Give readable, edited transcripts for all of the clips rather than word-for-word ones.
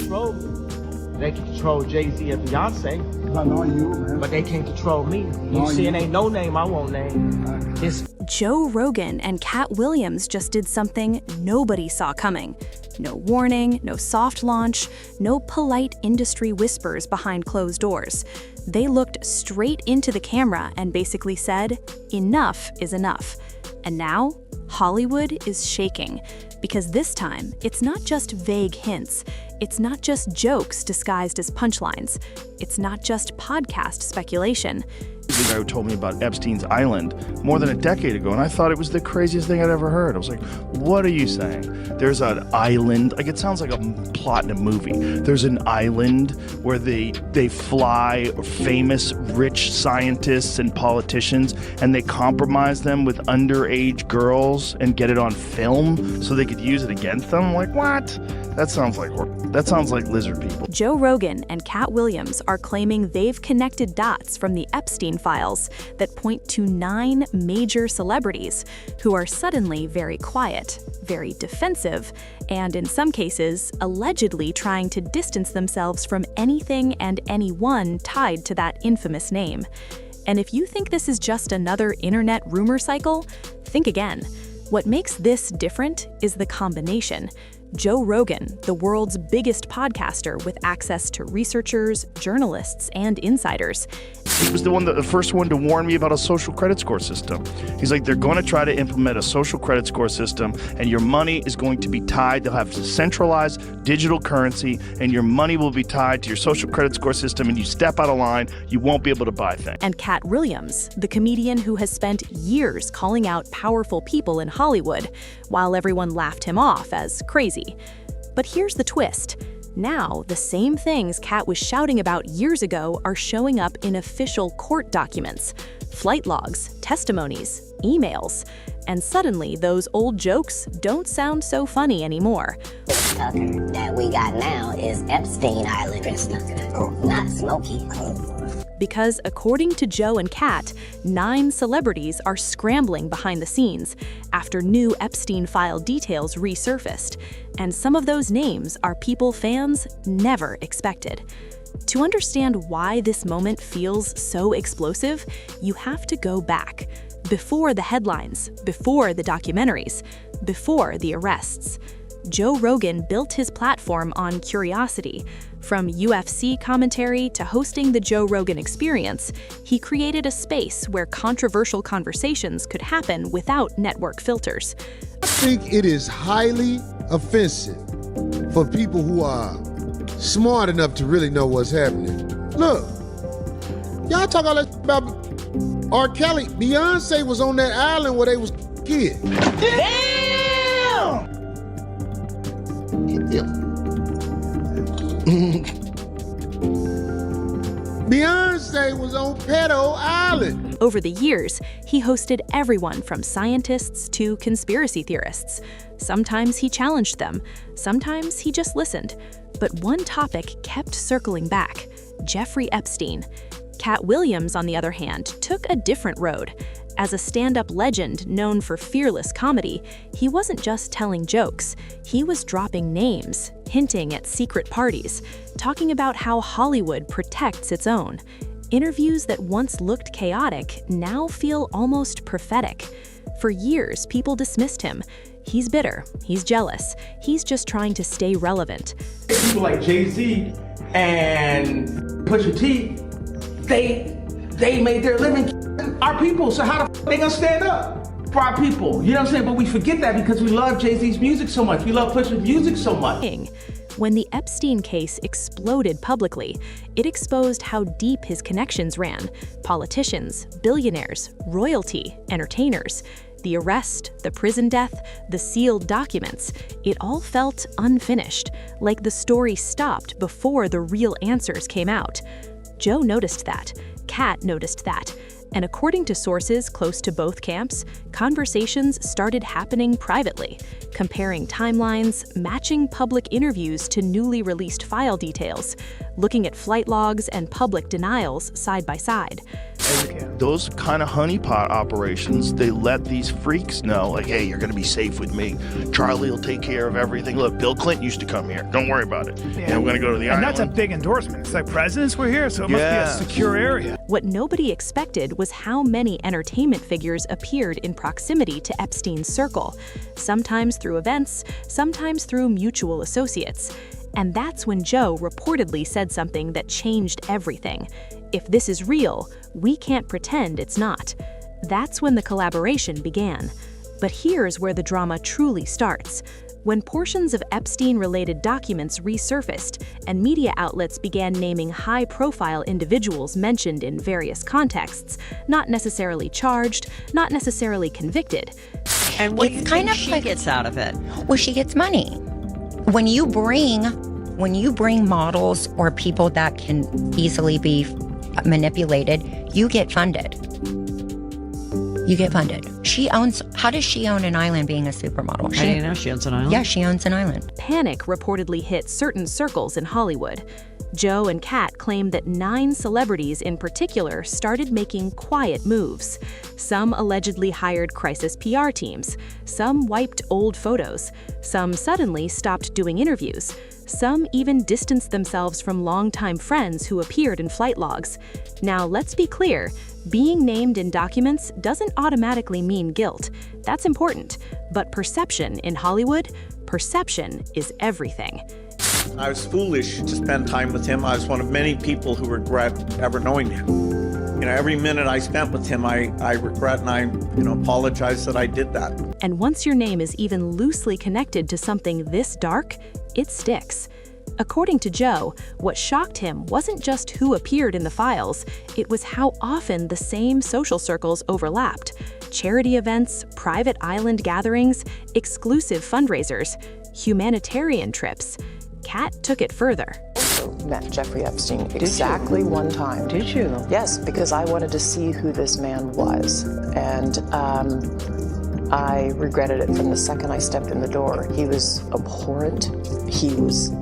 Rove. They can control Jay-Z and Beyonce. I know you, man. But they can't control me. You see, it ain't no name I won't name. It's Joe Rogan and Katt Williams just did something nobody saw coming. No warning, no soft launch, no polite industry whispers behind closed doors. They looked straight into the camera and basically said, enough is enough. And now, Hollywood is shaking. Because this time, it's not just vague hints. It's not just jokes disguised as punchlines. It's not just podcast speculation. The guy who told me about Epstein's Island more than a decade ago, and I thought it was the craziest thing I'd ever heard. I was like, what are you saying? There's an island, like it sounds like a plot in a movie. There's an island where they fly famous rich scientists and politicians and they compromise them with underage girls and get it on film so they could use it against them. I'm like, what? That sounds like lizard people. Joe Rogan and Katt Williams are claiming they've connected dots from the Epstein files that point to 9 major celebrities who are suddenly very quiet, very defensive, and in some cases, allegedly trying to distance themselves from anything and anyone tied to that infamous name. And if you think this is just another internet rumor cycle, think again. What makes this different is the combination. Joe Rogan, the world's biggest podcaster with access to researchers, journalists, and insiders. He was the first one to warn me about a social credit score system. He's like, they're going to try to implement a social credit score system, and your money is going to be tied. They'll have centralized digital currency, and your money will be tied to your social credit score system, and you step out of line, you won't be able to buy things. And Katt Williams, the comedian who has spent years calling out powerful people in Hollywood, while everyone laughed him off as crazy. But here's the twist. Now, the same things Katt was shouting about years ago are showing up in official court documents, flight logs, testimonies, emails. And suddenly, those old jokes don't sound so funny anymore. The Tucker that we got now is Epstein Island prisoner, not Smokey. Because according to Joe and Katt, 9 celebrities are scrambling behind the scenes after new Epstein file details resurfaced. And some of those names are people fans never expected. To understand why this moment feels so explosive, you have to go back. Before the headlines, before the documentaries, before the arrests. Joe Rogan built his platform on curiosity. From UFC commentary to hosting the Joe Rogan Experience, he created a space where controversial conversations could happen without network filters. I think it is highly offensive for people who are smart enough to really know what's happening. Look, y'all talk all that about R. Kelly. Beyonce was on that island where they was kids. damn! Beyonce was on Pedo Island. Over the years, he hosted everyone from scientists to conspiracy theorists. Sometimes he challenged them, sometimes he just listened. But one topic kept circling back: Jeffrey Epstein. Katt Williams, on the other hand, took a different road. As a stand-up legend known for fearless comedy, he wasn't just telling jokes. He was dropping names, hinting at secret parties, talking about how Hollywood protects its own. Interviews that once looked chaotic now feel almost prophetic. For years, people dismissed him. He's bitter, he's jealous, he's just trying to stay relevant. People like Jay-Z and Pusha T, they made their living our people, so how the they gonna stand up for our people? You know what I'm saying? But we forget that because we love Jay-Z's music so much. We love Pusha's music so much. When the Epstein case exploded publicly, it exposed how deep his connections ran. Politicians, billionaires, royalty, entertainers. The arrest, the prison death, the sealed documents, it all felt unfinished, like the story stopped before the real answers came out. Joe noticed that. Katt noticed that. And according to sources close to both camps, conversations started happening privately, comparing timelines, matching public interviews to newly released file details, looking at flight logs and public denials side by side. As you can. Those kind of honeypot operations, they let these freaks know, like, hey, you're going to be safe with me. Charlie will take care of everything. Look, Bill Clinton used to come here. Don't worry about it. Yeah. And we're going to go to the And island. that's a big endorsement. It's like presidents were here, so it must be a secure area. What nobody expected was how many entertainment figures appeared in proximity to Epstein's circle, sometimes through events, sometimes through mutual associates. And that's when Joe reportedly said something that changed everything. If this is real, we can't pretend it's not. That's when the collaboration began. But here's where the drama truly starts. When portions of Epstein-related documents resurfaced and media outlets began naming high-profile individuals mentioned in various contexts, not necessarily charged, not necessarily convicted. And what do you think she gets out of it? Well, she gets money. When you bring models or people that can easily be manipulated, you get funded. How does she own an island being a supermodel? I didn't know she owns an island. Yeah, she owns an island. Panic reportedly hit certain circles in Hollywood. Joe and Katt claim that 9 celebrities in particular started making quiet moves. Some allegedly hired crisis PR teams. Some wiped old photos. Some suddenly stopped doing interviews. Some even distanced themselves from longtime friends who appeared in flight logs. Now, let's be clear. Being named in documents doesn't automatically mean guilt. That's important. But perception in Hollywood, perception is everything. I was foolish to spend time with him. I was one of many people who regret ever knowing him. You know, every minute I spent with him, I regret and I apologize that I did that. And once your name is even loosely connected to something this dark, it sticks. According to Joe, what shocked him wasn't just who appeared in the files, it was how often the same social circles overlapped. Charity events, private island gatherings, exclusive fundraisers, humanitarian trips. Katt took it further. Met Jeffrey Epstein exactly one time. Did you? Yes, because I wanted to see who this man was. And I regretted it from the second I stepped in the door. He was abhorrent. He was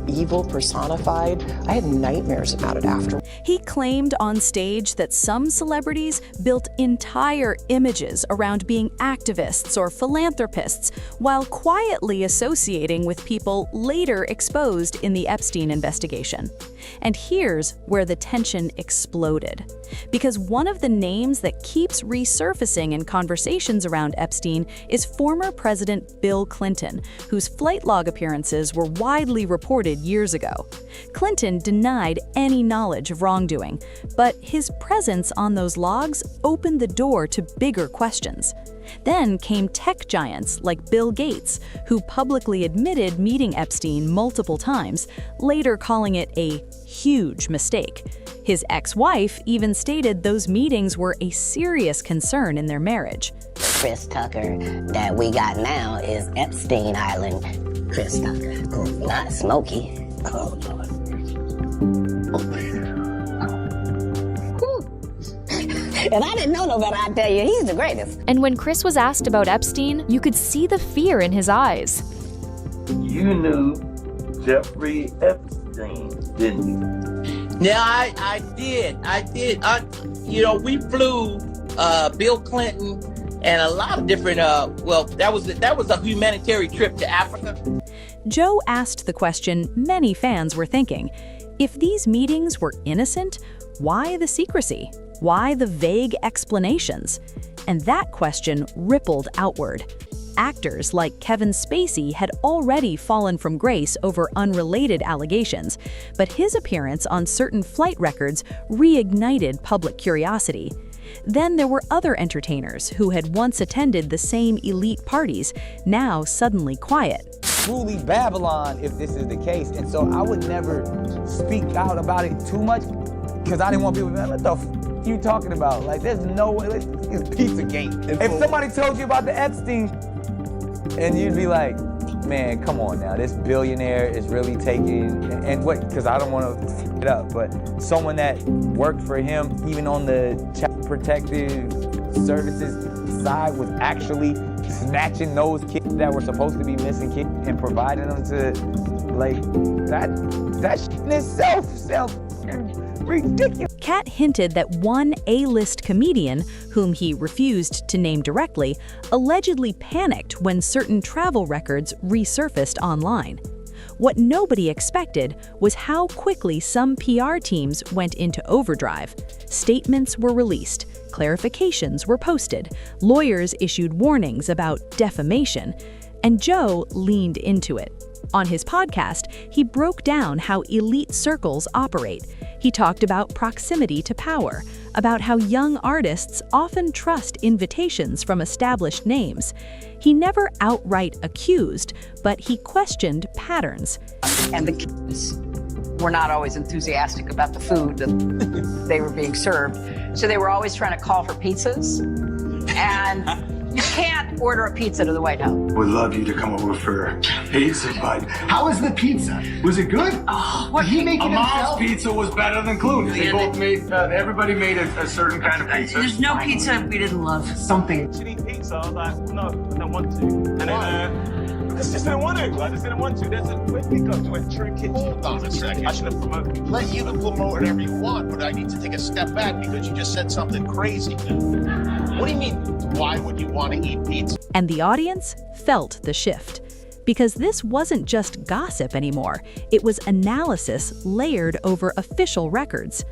evil personified. I had nightmares about it after. He claimed on stage that some celebrities built entire images around being activists or philanthropists while quietly associating with people later exposed in the Epstein investigation. And here's where the tension exploded. Because one of the names that keeps resurfacing in conversations around Epstein is former President Bill Clinton, whose flight log appearances were widely reported years ago. Clinton denied any knowledge of wrongdoing, but his presence on those logs opened the door to bigger questions. Then came tech giants like Bill Gates, who publicly admitted meeting Epstein multiple times, later calling it a huge mistake. His ex-wife even stated those meetings were a serious concern in their marriage. Chris Tucker that we got now is Epstein Island Chris Tucker, not Smokey. Oh, Lord. And I didn't know no better, I tell you, he's the greatest. And when Chris was asked about Epstein, you could see the fear in his eyes. You knew Jeffrey Epstein, didn't you? Yeah, I did. We flew Bill Clinton and a lot of different, that was a humanitarian trip to Africa. Joe asked the question many fans were thinking. If these meetings were innocent, why the secrecy? Why the vague explanations? And that question rippled outward. Actors like Kevin Spacey had already fallen from grace over unrelated allegations, but his appearance on certain flight records reignited public curiosity. Then there were other entertainers who had once attended the same elite parties, now suddenly quiet. Truly Babylon if this is the case, and so I would never speak out about it too much because I didn't want people to be like, what the f you talking about? Like, there's no way, it's Pizzagate. If somebody told you about the Epstein, and you'd be like, man, come on now, this billionaire is really taking, and what, because I don't want to f it up, but someone that worked for him, even on the child protective services side, was actually snatching those kids that were supposed to be missing kids and providing them to, like, that shit in itself ridiculous. Katt hinted that one A-list comedian, whom he refused to name directly, allegedly panicked when certain travel records resurfaced online. What nobody expected was how quickly some PR teams went into overdrive. Statements were released, clarifications were posted, lawyers issued warnings about defamation, and Joe leaned into it. On his podcast, he broke down how elite circles operate. He talked about proximity to power, about how young artists often trust invitations from established names. He never outright accused, but he questioned patterns. And the kids were not always enthusiastic about the food that they were being served. So they were always trying to call for pizzas. And you can't order a pizza to the White House. Would love you to come over for pizza, but how was the pizza? Was it good? Oh, what, did he make it Amal's himself? pizza was better than Clooney's. They both made, everybody made a certain kind of pizza. There's no pizza we didn't love. Something. Should eat pizza? I was like, no, I don't want to. And then, I just didn't want to. I just didn't want to. Where'd we go? To a true kitchen. Hold on a second. I should have promoted. Let you promote whatever you want, but I need to take a step back because you just said something crazy. What do you mean, why would you want to eat pizza? And the audience felt the shift. Because this wasn't just gossip anymore, it was analysis layered over official records.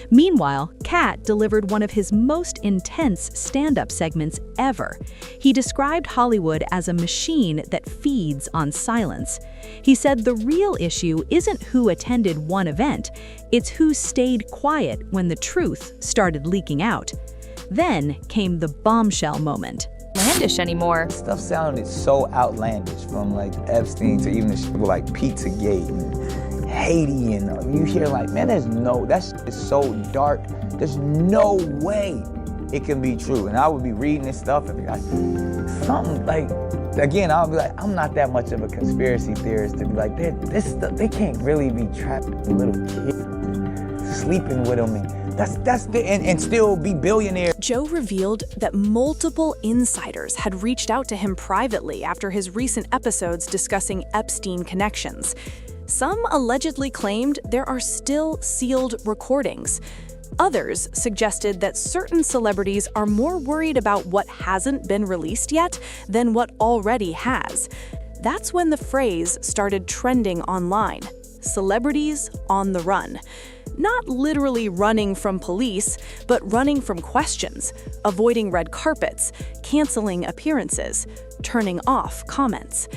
Meanwhile, Katt delivered one of his most intense stand-up segments ever. He described Hollywood as a machine that feeds on silence. He said the real issue isn't who attended one event, it's who stayed quiet when the truth started leaking out. Then came the bombshell moment. Outlandish anymore. Stuff sounded so outlandish, from like Epstein to even the shit with like Pizzagate and Haiti, and you hear like, man, that's so dark. There's no way it can be true. And I would be reading this stuff and be like, something like, again, I'll be like, I'm not that much of a conspiracy theorist to be like, they can't really be trapped little kids, sleeping with them, and still be billionaires. Joe revealed that multiple insiders had reached out to him privately after his recent episodes discussing Epstein connections. Some allegedly claimed there are still sealed recordings. Others suggested that certain celebrities are more worried about what hasn't been released yet than what already has. That's when the phrase started trending online: celebrities on the run. Not literally running from police, but running from questions, avoiding red carpets, canceling appearances, turning off comments.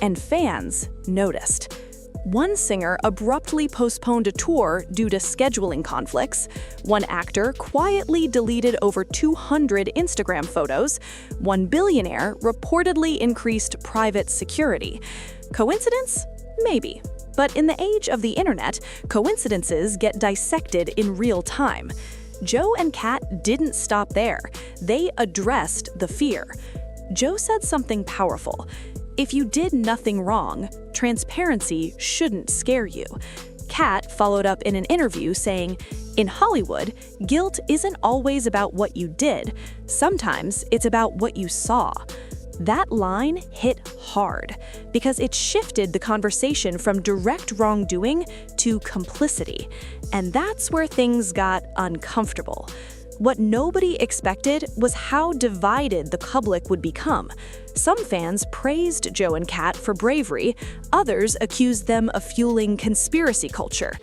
And fans noticed. One singer abruptly postponed a tour due to scheduling conflicts. One actor quietly deleted over 200 Instagram photos. One billionaire reportedly increased private security. Coincidence? Maybe. But in the age of the internet, coincidences get dissected in real time. Joe and Katt didn't stop there. They addressed the fear. Joe said something powerful. If you did nothing wrong, transparency shouldn't scare you. Katt followed up in an interview saying, "In Hollywood, guilt isn't always about what you did. Sometimes it's about what you saw." That line hit hard because it shifted the conversation from direct wrongdoing to complicity. And that's where things got uncomfortable. What nobody expected was how divided the public would become. Some fans praised Joe and Katt for bravery, others accused them of fueling conspiracy culture.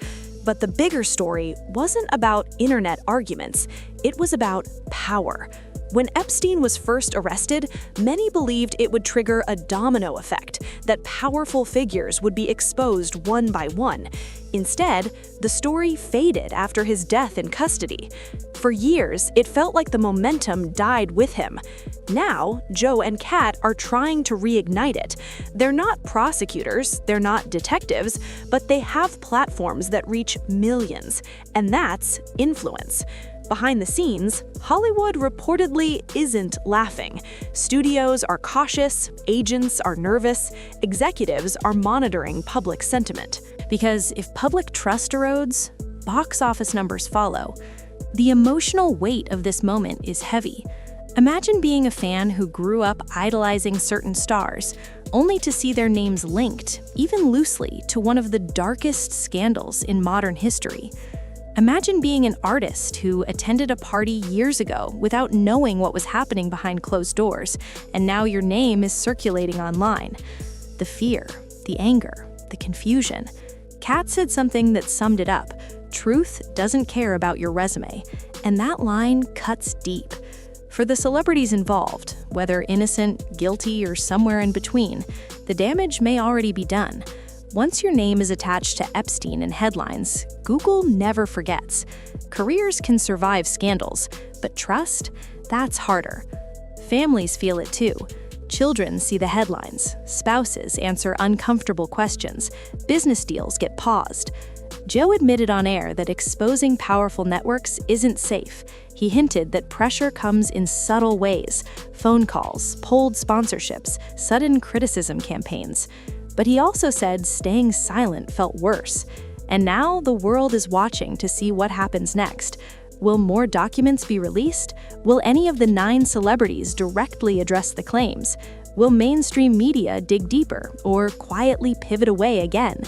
But the bigger story wasn't about internet arguments, it was about power. When Epstein was first arrested, many believed it would trigger a domino effect, that powerful figures would be exposed one by one. Instead, the story faded after his death in custody. For years, it felt like the momentum died with him. Now, Joe and Katt are trying to reignite it. They're not prosecutors, they're not detectives, but they have platforms that reach millions, and that's influence. Behind the scenes, Hollywood reportedly isn't laughing. Studios are cautious, agents are nervous, executives are monitoring public sentiment. Because if public trust erodes, box office numbers follow. The emotional weight of this moment is heavy. Imagine being a fan who grew up idolizing certain stars, only to see their names linked, even loosely, to one of the darkest scandals in modern history. Imagine being an artist who attended a party years ago without knowing what was happening behind closed doors, and now your name is circulating online. The fear, the anger, the confusion. Katt said something that summed it up. Truth doesn't care about your resume, and that line cuts deep. For the celebrities involved, whether innocent, guilty, or somewhere in between, the damage may already be done. Once your name is attached to Epstein in headlines, Google never forgets. Careers can survive scandals, but trust? That's harder. Families feel it too. Children see the headlines, spouses answer uncomfortable questions, business deals get paused. Joe admitted on air that exposing powerful networks isn't safe. He hinted that pressure comes in subtle ways: phone calls, pulled sponsorships, sudden criticism campaigns. But he also said staying silent felt worse. And now the world is watching to see what happens next. Will more documents be released? Will any of the 9 celebrities directly address the claims? Will mainstream media dig deeper or quietly pivot away again?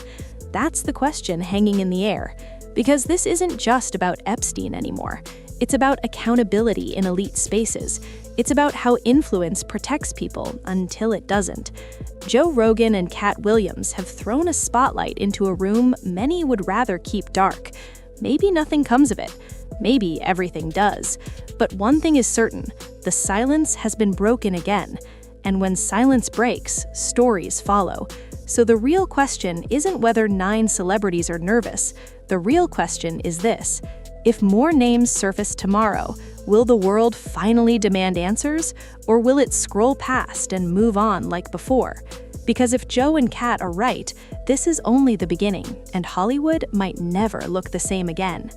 That's the question hanging in the air. Because this isn't just about Epstein anymore. It's about accountability in elite spaces. It's about how influence protects people until it doesn't. Joe Rogan and Katt Williams have thrown a spotlight into a room many would rather keep dark. Maybe nothing comes of it. Maybe everything does. But one thing is certain: the silence has been broken again. And when silence breaks, stories follow. So the real question isn't whether 9 celebrities are nervous. The real question is this: if more names surface tomorrow, will the world finally demand answers, or will it scroll past and move on like before? Because if Joe and Katt are right, this is only the beginning, and Hollywood might never look the same again.